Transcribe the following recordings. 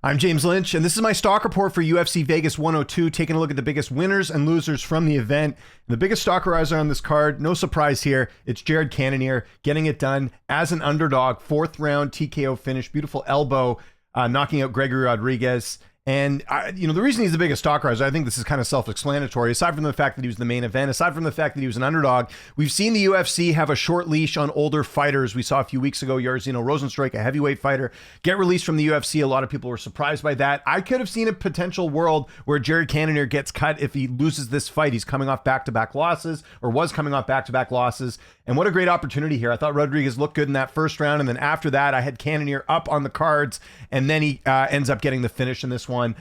I'm James Lynch, and this is my stock report for UFC Vegas 102, taking a look at the biggest winners and losers from the event. And the biggest stock riser on this card, no surprise here, it's Jared Cannonier getting it done as an underdog. 4th round TKO finish, beautiful elbow, knocking out Gregory Rodriguez. And, the reason he's the biggest stock riser, I think this is kind of self-explanatory. Aside from the fact that he was the main event, aside from the fact that he was an underdog, we've seen the UFC have a short leash on older fighters. We saw a few weeks ago, Jairzinho Rozenstruik, a heavyweight fighter, get released from the UFC. A lot of people were surprised by that. I could have seen a potential world where Jared Cannonier gets cut if he loses this fight. He's coming off back-to-back losses, or was coming off back-to-back losses. And what a great opportunity here. I thought Rodriguez looked good in that first round, and then after that, I had Cannonier up on the cards, and then he ends up getting the finish in this one.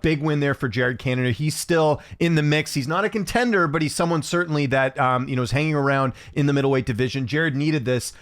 Big win there for Jared Cannonier. He's still in the mix. He's not a contender, but he's someone certainly that is hanging around in the middleweight division. Jared needed this,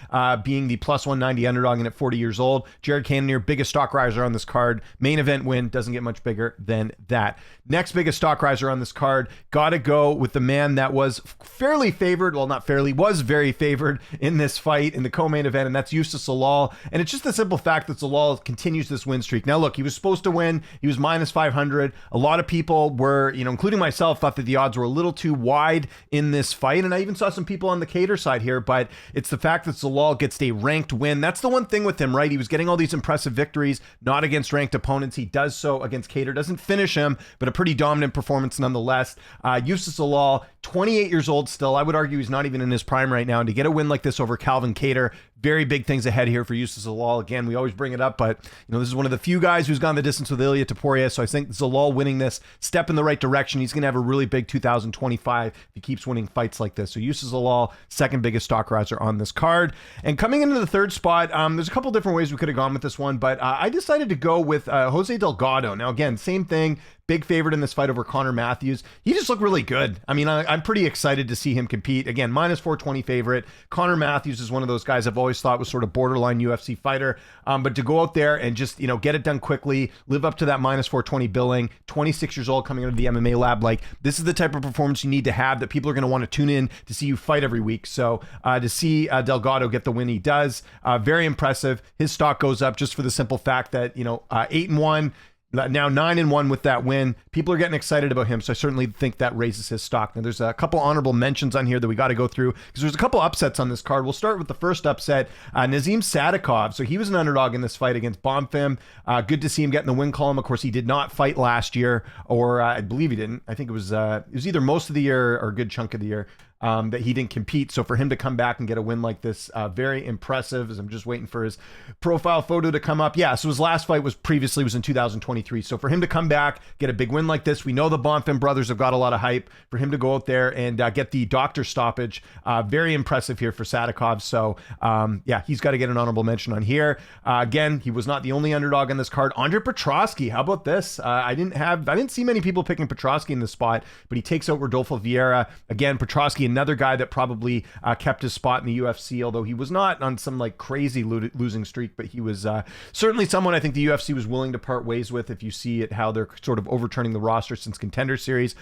being the plus 190 underdog and at 40 years old. Jared Cannonier, biggest stock riser on this card. Main event win, doesn't get much bigger than that. Next biggest stock riser on this card, gotta go with the man that was fairly favored, well, not fairly, was very favored in this fight in the co-main event, and that's Youssef Zalal. And it's just the simple fact that Zalal continues this win streak. Now look, he was supposed to win. He was minus 500. A lot of people were, including myself, thought that the odds were a little too wide in this fight. And I even saw some people on the Kattar side here, but it's the fact that Zalal gets a ranked win. That's the one thing with him, right? He was getting all these impressive victories, not against ranked opponents. He does so against Kattar. Doesn't finish him, but a pretty dominant performance nonetheless. Youssef Zalal, 28 years old still. I would argue he's not even in his prime right now. And to get a win like this over Calvin Kattar, very big things ahead here for Youssef Zalal. Again, we always bring it up, but this is one of the few guys who's gone the distance with Ilia Topuria. So I think Zalal winning this, step in the right direction. He's going to have a really big 2025 if he keeps winning fights like this. So Youssef Zalal, second biggest stock riser on this card. And coming into the third spot, there's a couple different ways we could have gone with this one, but I decided to go with Jose Delgado. Now, again, same thing. Big favorite in this fight over Connor Matthews. He just looked really good. I mean, I'm pretty excited to see him compete. Again, minus 420 favorite. Connor Matthews is one of those guys I've always thought was sort of borderline UFC fighter. But to go out there and just, get it done quickly, live up to that minus 420 billing, 26 years old coming out of the MMA lab, like this is the type of performance you need to have that people are going to want to tune in to see you fight every week. So to see Delgado get the win he does, very impressive. His stock goes up just for the simple fact that, 8-1, now 9-1 with that win. People are getting excited about him, so I certainly think that raises his stock. Now, there's a couple honorable mentions on here that we got to go through because there's a couple upsets on this card. We'll start with the first upset, Nazim Sadikov. So he was an underdog in this fight against Bonfim. Good to see him get in the win column. Of course, he did not fight last year, or I believe he didn't. I think it was either most of the year or a good chunk of the year. That he didn't compete. So for him to come back and get a win like this, very impressive, as I'm just waiting for his profile photo to come up. Yeah, so his last fight was in 2023. So for him to come back, get a big win like this, we know the Bonfim brothers have got a lot of hype. For him to go out there and get the doctor stoppage, very impressive here for Sadikov. So he's got to get an honorable mention on here. Again, he was not the only underdog on this card. Andre Petroski, how about this? I didn't see many people picking Petroski in this spot, but he takes out Rodolfo Vieira. Again, Petroski, another guy that probably kept his spot in the UFC, although he was not on some like crazy losing streak, but he was certainly someone I think the UFC was willing to part ways with. If you see it, how they're sort of overturning the roster since Contender Series.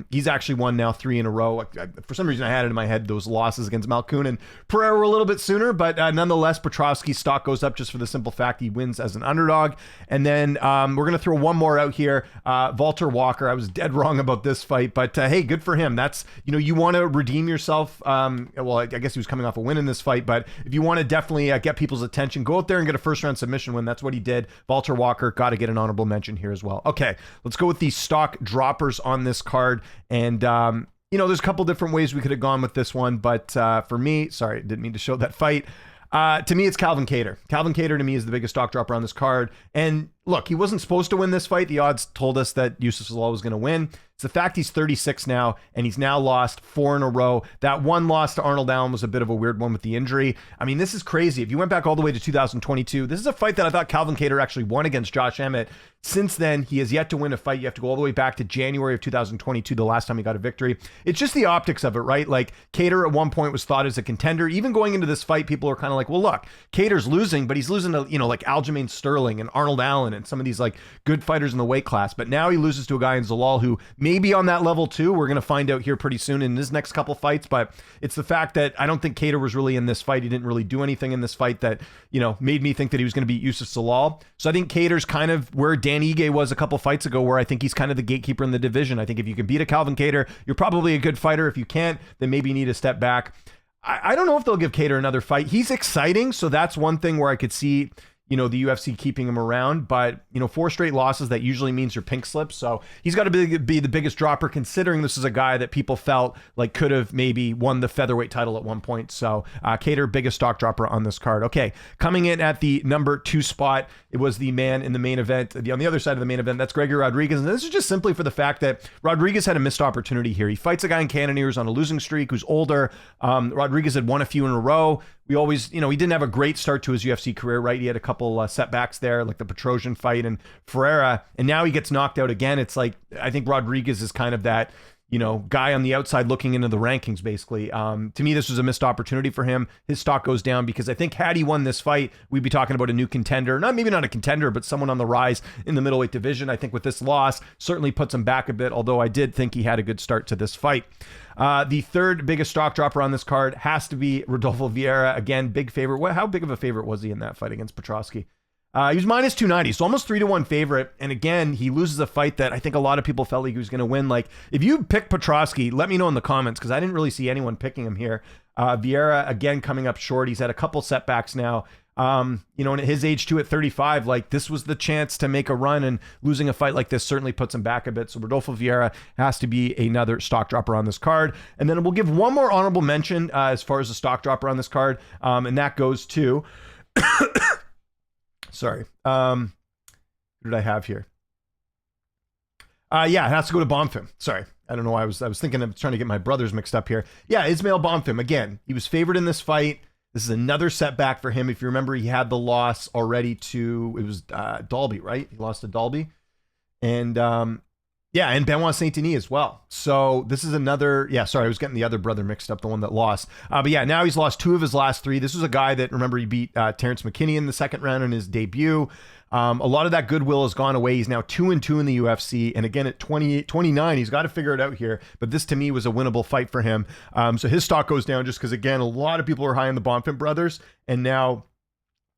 He's actually won now 3 in a row. For some reason, I had it in my head those losses against Malkoun and Pereira were a little bit sooner, but nonetheless, Petroski's stock goes up just for the simple fact he wins as an underdog. And then we're going to throw one more out here. Walter Walker. I was dead wrong about this fight, but hey, good for him. That's, you want to redeem yourself. Well, I guess he was coming off a win in this fight, but if you want to definitely get people's attention, go out there and get a first round submission win. That's what he did. Walter Walker, got to get an honorable mention here as well. Okay, let's go with the stock droppers on this card. And there's a couple different ways we could have gone with this one, but for me, sorry, didn't mean to show that fight. To me, it's Calvin Kattar. Calvin Kattar to me is the biggest stock dropper on this card. And look, he wasn't supposed to win this fight. The odds told us that Youssef Zalal was going to win. It's the fact he's 36 now, and he's now lost 4 in a row. That one loss to Arnold Allen was a bit of a weird one with the injury. I mean, this is crazy. If you went back all the way to 2022, this is a fight that I thought Calvin Kattar actually won against Josh Emmett. Since then, he has yet to win a fight. You have to go all the way back to January of 2022, the last time he got a victory. It's just the optics of it, right? Like, Kattar at one point was thought as a contender. Even going into this fight, people are kind of like, well, look, Kattar's losing, but he's losing to, like Aljamain Sterling and Arnold Allen Wallin and some of these like good fighters in the weight class. But now he loses to a guy in Zalal who may be on that level too. We're going to find out here pretty soon in his next couple fights. But it's the fact that I don't think Kattar was really in this fight. He didn't really do anything in this fight that, you know, made me think that he was going to beat Yusuf Zalal. So I think Kattar's kind of where Dan Ige was a couple fights ago, where I think he's kind of the gatekeeper in the division. I think if you can beat a Calvin Kattar, you're probably a good fighter. If you can't, then maybe you need to step back. I don't know if they'll give Kattar another fight. He's exciting, so that's one thing where I could see, you know, the UFC keeping him around. But, you know, 4 straight losses, that usually means you're pink slips. So he's got to be the biggest dropper, considering this is a guy that people felt like could have maybe won the featherweight title at one point. So Kattar, biggest stock dropper on this card. Okay, coming in at the number 2 spot, it was the man in the main event. On the other side of the main event, that's Gregory Rodriguez. And this is just simply for the fact that Rodriguez had a missed opportunity here. He fights a guy in Cannoniers on a losing streak who's older. Rodriguez had won a few in a row. We always, you know, he didn't have a great start to his UFC career, right? He had a couple setbacks there, like the Petrosian fight and Ferreira, and now he gets knocked out again. It's like, I think Rodriguez is kind of that, you know, guy on the outside looking into the rankings, basically. To me, this was a missed opportunity for him. His stock goes down because I think had he won this fight, we'd be talking about a new contender. Maybe not a contender, but someone on the rise in the middleweight division. I think with this loss, certainly puts him back a bit, although I did think he had a good start to this fight. The third biggest stock dropper on this card has to be Rodolfo Vieira. Again, big favorite. How big of a favorite was he in that fight against Petroski? He was minus 290, so almost 3-1 favorite. And again, he loses a fight that I think a lot of people felt like he was going to win. Like, if you pick Petroski, let me know in the comments, because I didn't really see anyone picking him here. Vieira, again, coming up short. He's had a couple setbacks now. You know, and at his age too, at 35, like, this was the chance to make a run, and losing a fight like this certainly puts him back a bit. So Rodolfo Vieira has to be another stock dropper on this card. And then we'll give one more honorable mention as far as the stock dropper on this card. And that goes to, sorry. Who did I have here? Yeah, it has to go to Bonfim. Sorry. I don't know why I was thinking of trying to get my brothers mixed up here. Yeah, Ismail Bonfim. Again, he was favored in this fight. This is another setback for him. If you remember, he had the loss already to, it was Dalby, right? He lost to Dalby. And yeah, and Benoit Saint-Denis as well. So this is another, yeah, sorry, I was getting the other brother mixed up, the one that lost. But yeah, now he's lost 2 of his last 3. This was a guy that, remember, he beat Terrence McKinney in the second round in his debut. A lot of that goodwill has gone away. He's now 2-2 in the UFC. And again, at 28, 29, he's got to figure it out here. But this, to me, was a winnable fight for him. So his stock goes down just because, again, a lot of people are high on the Bonfim brothers. And now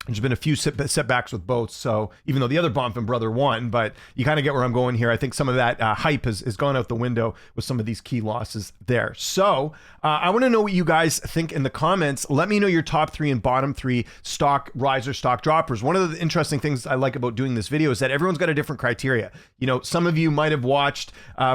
there's been a few setbacks with both. So even though the other Bonfim brother won, but you kind of get where I'm going here. I think some of that hype has gone out the window with some of these key losses there. So I want to know what you guys think in the comments. Let me know your top 3 and bottom 3 stock riser, stock droppers. One of the interesting things I like about doing this video is that everyone's got a different criteria. You know, some of you might have watched,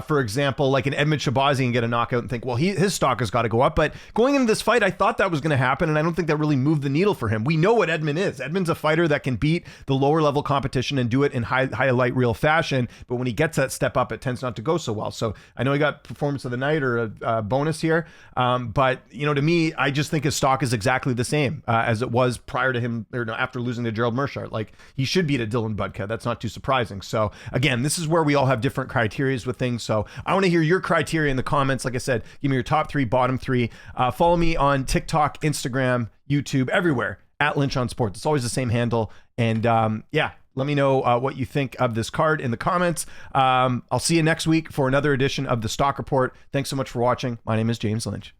for example, like an Edmund Shabazian get a knockout and think, well, his stock has got to go up. But going into this fight, I thought that was going to happen, and I don't think that really moved the needle for him. We know what Edmund is. Edmund's a fighter that can beat the lower level competition and do it in highlight reel fashion, but when he gets that step up, it tends not to go so well. So I know he got performance of the night or a bonus here, but you know, to me, I just think his stock is exactly the same as it was prior to him, or no, after losing to Gerald Meerschaert. Like, he should beat a Dylan Budka. That's not too surprising. So again, this is where we all have different criterias with things. So I want to hear your criteria in the comments. Like I said, give me your top 3, bottom 3. Follow me on TikTok, Instagram, YouTube, everywhere at Lynch on Sports. It's always the same handle. And yeah, let me know what you think of this card in the comments. I'll see you next week for another edition of the Stock Report. Thanks so much for watching. My name is James Lynch.